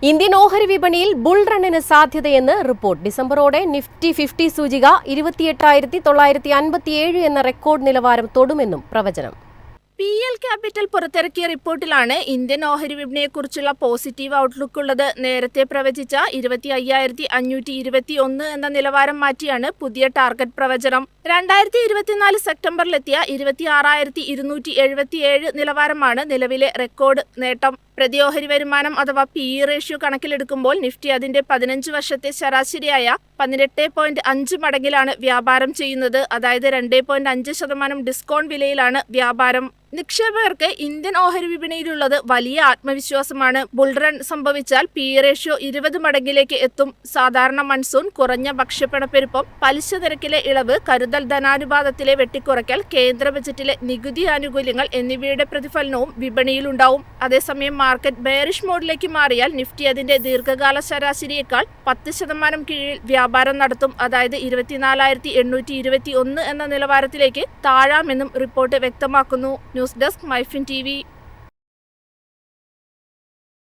Indian ഓഹരി വിപണിയിൽ bull റണ്ണിന് സാധ്യതയെന്ന് റിപ്പോർട്ട്. ഡിസംബറോടെ നിഫ്റ്റി 50 സൂചിക 28,957 എന്ന റെക്കോർഡ് നിലവാരം തൊടുമെന്നും പ്രവചനം. PL ക്യാപിറ്റൽ പുറത്തിറക്കിയ റിപ്പോർട്ടിലാണ് ഇന്ത്യൻ ഓഹരി വിപണിയെക്കുറിച്ചുള്ള പോസിറ്റീവ് ഔട്ട്ലുക്ക് ഉള്ളത്. നേരത്തെ പ്രവചിച്ച 25,521 എന്ന നിലവാരം മാറ്റിയാണ് പുതിയ ടാർഗറ്റ് പ്രവചനം. 2024 സെപ്റ്റംബറിലെത്തിയ 26,277 നിലവാരമാണ് നിലവിലെ റെക്കോർഡ് നേട്ടം. പ്രതി ഓഹരി വരുമാനം അഥവാ PE റേഷ്യോ കണക്കിലെടുക്കുമ്പോൾ നിഫ്റ്റി അതിന്റെ 15 വർഷത്തെ ശരാശരിയായ 18.5 മടങ്ങിലാണ് വ്യാപാരം ചെയ്യുന്നത്. അതായത് 2.5% ഡിസ്കൗണ്ട് വിലയിലാണ് വ്യാപാരം. നിക്ഷേപകർക്ക് ഇന്ത്യൻ ഓഹരി വിപണിയിലുള്ളത് വലിയ ആത്മവിശ്വാസമാണ്. ബുൾറൺ സംഭവിച്ചാൽ PE റേഷ്യോ 20 മടങ്ങിലേക്ക് എത്തും. സാധാരണ മൺസൂൺ, കുറഞ്ഞ ഭക്ഷ്യപ്പണപ്പെരുപ്പം, പലിശ നിരക്കിലെ ഇളവ്, കരുതൽ ധനാനുപാതത്തിലെ വെട്ടിക്കുറയ്ക്കൽ, കേന്ദ്ര ബജറ്റിലെ നികുതി ആനുകൂല്യങ്ങൾ എന്നിവയുടെ പ്രതിഫലനവും വിപണിയിലുണ്ടാവും. അതേസമയം മാർക്കറ്റ് ബെയറിഷ് മോഡിലേക്ക് മാറിയാൽ നിഫ്റ്റി അതിന്റെ ദീർഘകാല ശരാശരിയേക്കാൾ 10% കീഴിൽ വ്യാപാരം നടത്തും. അതായത് 24,821 എന്ന നിലവാരത്തിലേക്ക് താഴാമെന്നും റിപ്പോർട്ട് വ്യക്തമാക്കുന്നു. News desk MyFin TV.